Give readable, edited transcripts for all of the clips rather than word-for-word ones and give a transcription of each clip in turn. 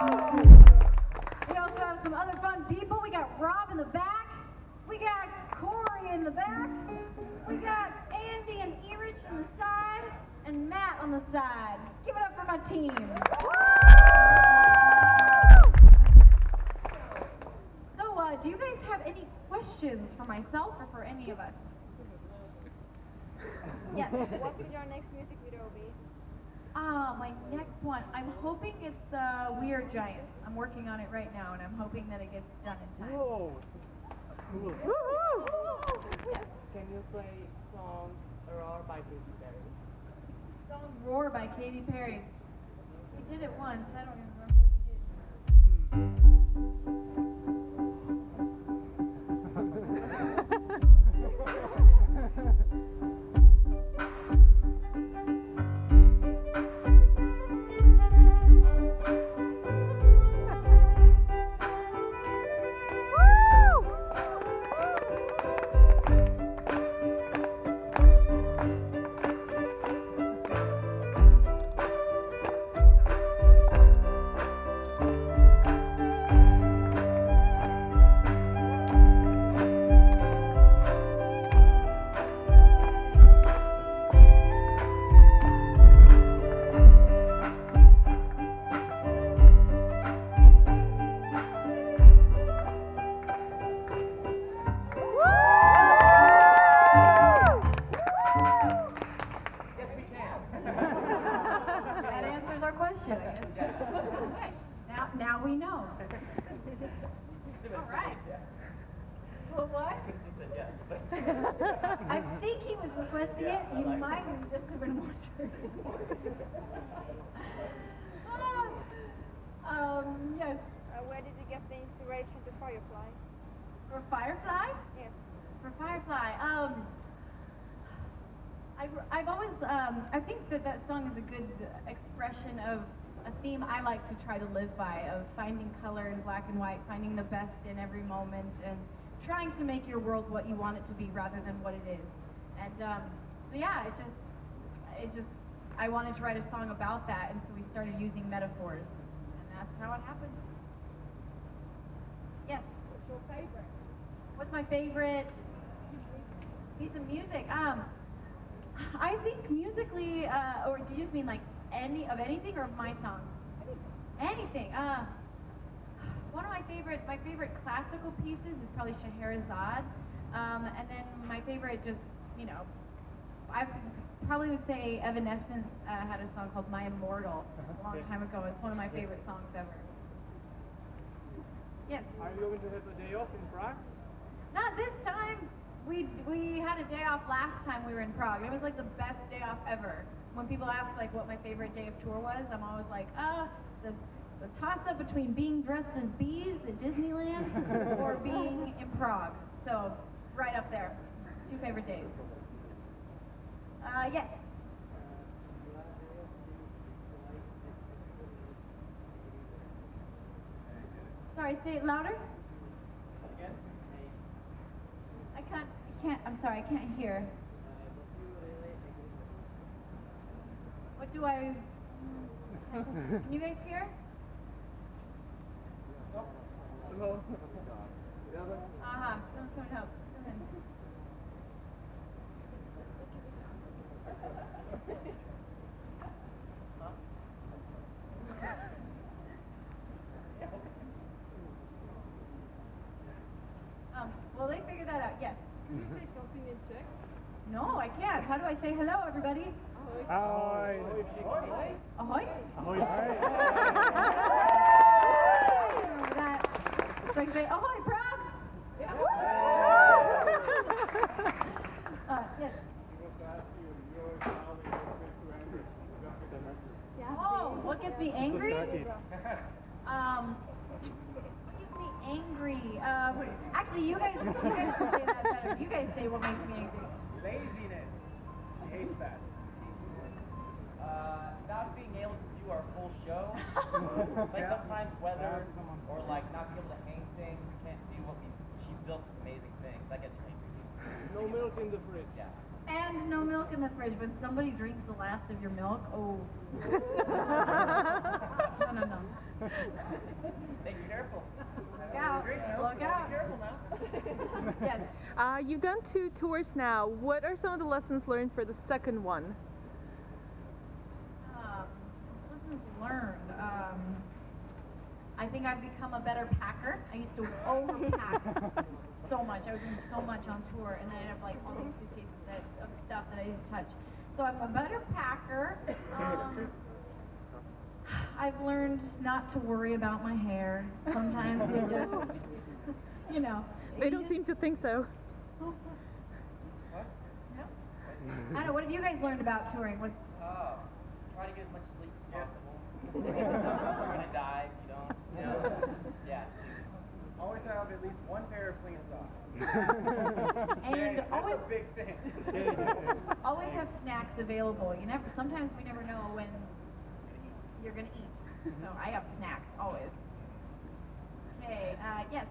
We also have some other fun people. We got Rob in the back. We got Corey in the back. We got Andy and Erich on the side. And Matt on the side. Give it up for my team. So, do you guys have any questions for myself or for any of us? Yes. What will your next music video be? My next one. I'm hoping it's We Are Giants. I'm working on it right now, and I'm hoping that it gets done in time. Whoa, cool. Yes. Can you play songs Roar by Katy Perry? Song Roar by Katy Perry. We did it once. I don't even remember what we did. Now we know. All right. Well, what? I think he was requesting it. He might have just been watching. Yes. Where did you get the inspiration to Firefly? For Firefly? Yes. For Firefly, I've always, I think that song is a good expression of a theme I like to try to live by, of finding color in black and white, finding the best in every moment, and trying to make your world what you want it to be rather than what it is. And so yeah, I wanted to write a song about that, and so we started using metaphors, and that's how it happened. Yes? What's your favorite? What's my favorite piece of music? I think musically, or do you just mean like anything, or of my songs? Anything. One of my favorite classical pieces is probably Scheherazade, and then my favorite, just I probably would say Evanescence had a song called "My Immortal" a long time ago. It's one of my favorite songs ever. Yes. Are you going to have a day off in Prague? Not this time. We had a day off last time we were in Prague. It was like the best day off ever. When people ask like what my favorite day of tour was, I'm always like, the toss-up between being dressed as bees at Disneyland or being in Prague. So it's right up there. 2 favorite days. Yes. Sorry, say it louder. I'm sorry, I can't hear. What do I... Can you guys hear? Hello. Someone's coming to help. Come in. Well, they figured that out, yes. Can you say something in Czech? No, I can't. How do I say hello, everybody? Ahoy. Ahoy? Ahoy. Remember that? It's like say, ahoy, Prague! Yeah. Yes. Oh, what gets me angry? What gets me angry? Actually, you guys can say that better. You guys say what makes me angry. Laziness. I hate that. Not being able to do our full show. Like sometimes weather, or like not being able to hang things. We can't do what she built this amazing thing. That gets me angry. No milk in the fridge. Yeah. And no milk in the fridge. When somebody drinks the last of your milk, oh. No. Hey, be careful. Look out. Look out. Be careful now. Yes. You've done 2 tours now. What are some of the lessons learned for the second one? Lessons learned. I think I've become a better packer. I used to overpack so much. I was doing so much on tour, and then I'd have like all these suitcases of stuff that I didn't touch. So I'm a better packer. I've learned not to worry about my hair. Sometimes you just, you know. They don't seem to think so. What? No. I don't know. What have you guys learned about touring? What? Try to get as much sleep as possible. You're gonna die if you don't. You know? Yeah. Always have at least one pair of clean socks. And That's always, a big thing. always have snacks available. You never. Sometimes we never know when you're gonna eat. So I have snacks always. Okay. Yes.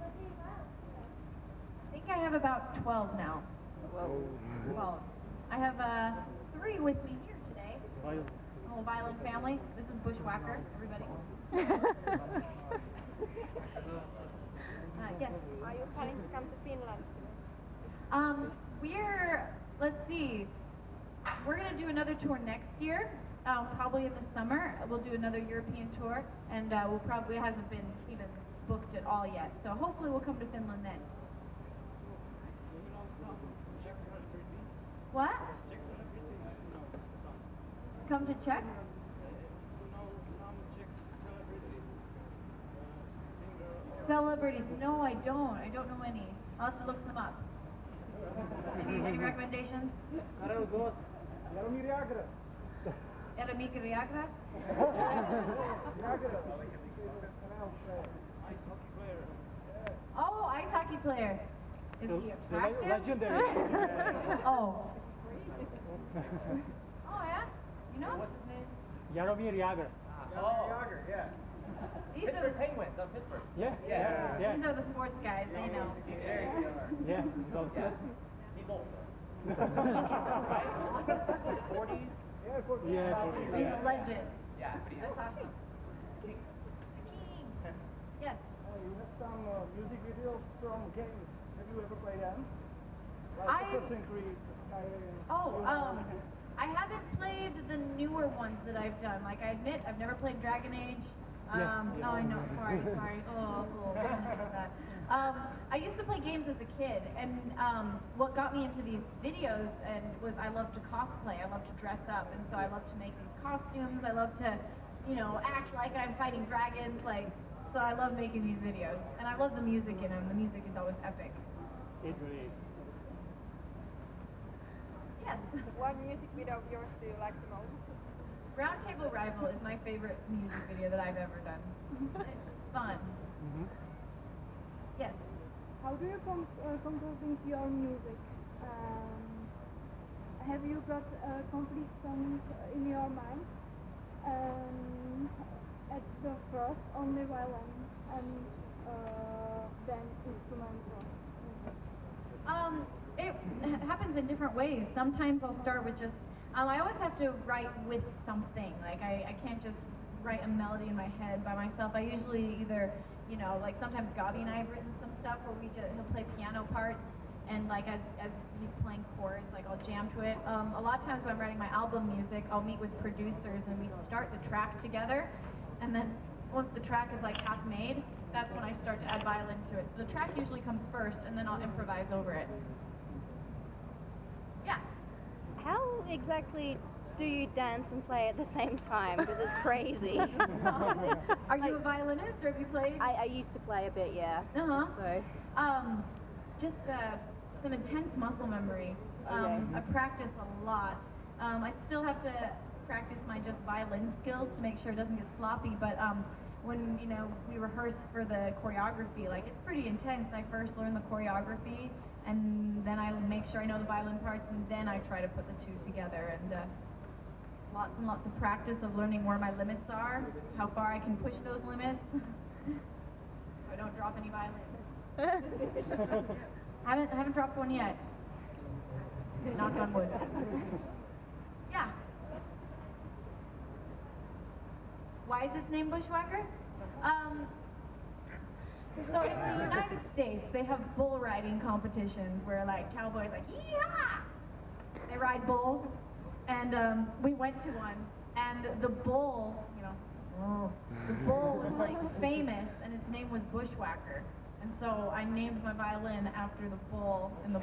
I think I have about 12 now. Whoa. 12. I have 3 with me here today. Whole violin family. This is Bushwhacker, everybody. Yes. Are you planning to come to Finland? Let's see. We're gonna do another tour next year. Probably in the summer. We'll do another European tour, and we'll probably hasn't been even booked at all yet. So hopefully we'll come to Finland then. What? Come to Czech? Celebrities? No, I don't. I don't know any. I'll have to look some up. Any recommendations? Jaromír Jágr. Jaromír Jágr? Oh, ice hockey player. Is he attractive? Legendary. Oh. Oh yeah? You know? What's his name? Jaromír Jágr. Oh. Jágr, yeah. These are Pittsburgh the Penguins of Pittsburgh. Yeah, Yeah. yeah. these are the sports guys. They know. There you go. Yeah, those Yeah. He's old though. Right? 40s? Yeah, He's a legend. Yeah, but he's That's awesome. king. Yes. You have some music videos from games. Have you ever played them? Like I- Assassin's Creed, Skyrim. Oh, I haven't played the newer ones that I've done. Like I admit, I've never played Dragon Age. Yeah. Oh, I know. Sorry. Oh, that. I used to play games as a kid, and what got me into these videos was I love to cosplay. I love to dress up, and so I love to make these costumes. I love to, act like I'm fighting dragons. So I love making these videos, and I love the music in them. The music is always epic. It really is. Yes. What music video of yours do you like the most? Roundtable Rival is my favorite music video that I've ever done. It's fun. Yes. How do you composing your music? Have you got a complete song in your mind? At the first, only violin and then instrumental. It happens in different ways. Sometimes I'll start with just, I always have to write with something. Like I can't just write a melody in my head by myself. I usually either, like sometimes Gabi and I have written some stuff where he'll play piano parts, and like as he's playing chords, like I'll jam to it. A lot of times when I'm writing my album music, I'll meet with producers and we start the track together, and then once the track is like half made, that's when I start to add violin to it. So the track usually comes first, and then I'll improvise over it. Yeah. How exactly do you dance and play at the same time? Because it's crazy. Are you a violinist, or have you played? I used to play a bit, yeah. Uh-huh. So, Just some intense muscle memory. Okay. I practice a lot. I still have to practice my just violin skills to make sure it doesn't get sloppy, but when we rehearse for the choreography, like it's pretty intense. I first learn the choreography, and then I make sure I know the violin parts, and then I try to put the two together. And lots and lots of practice of learning where my limits are, how far I can push those limits. I don't drop any violins. haven't dropped one yet. Knock on wood. Yeah. why is its name Bushwhacker? So in the United States, they have bull riding competitions where like cowboys like, yeah! They ride bulls. And we went to one, and the bull, you know, the bull was like famous, and its name was Bushwhacker. And so I named my violin after the bull, and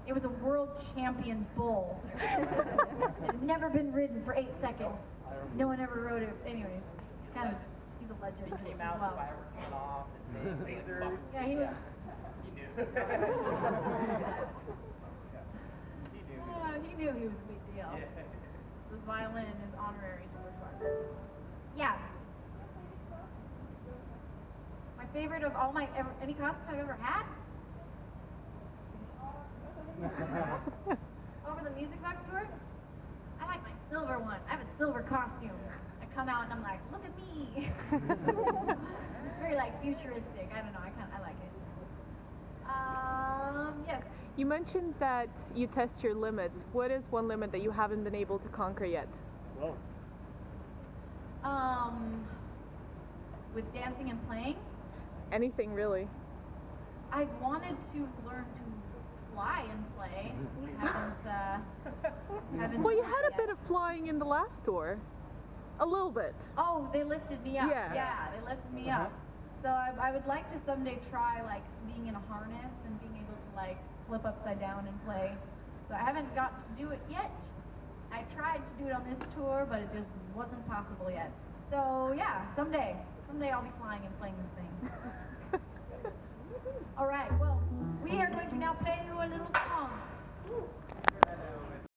it was a world champion bull. It had never been ridden for 8 seconds. No one ever rode it. Anyways, kind of, he's a legend. He came as out, well. the wire came off, his name, lasers. Yeah, he was. He knew. He knew he was a big deal. This violin is honorary to Bushwhacker. Yeah. My favorite of all my any costume I've ever had. Over the Music Box tour, I like my silver one. I have a silver costume. I come out and I'm like, look at me. It's very like futuristic. I don't know. I like it. Yes. You mentioned that you test your limits. What is one limit that you haven't been able to conquer yet? Whoa. With dancing and playing, Anything really? I wanted to learn to fly and play. Haven't Well, you done had it a bit yet. of flying in the last tour. A little bit. Oh, they lifted me up. Yeah. They lifted me up. So I would like to someday try like being in a harness and being able to like flip upside down and play. So I haven't got to do it yet. I tried to do it on this tour, but it just wasn't possible yet. So yeah, someday I'll be flying and playing this thing. All right, well, we are going to now play you a little song.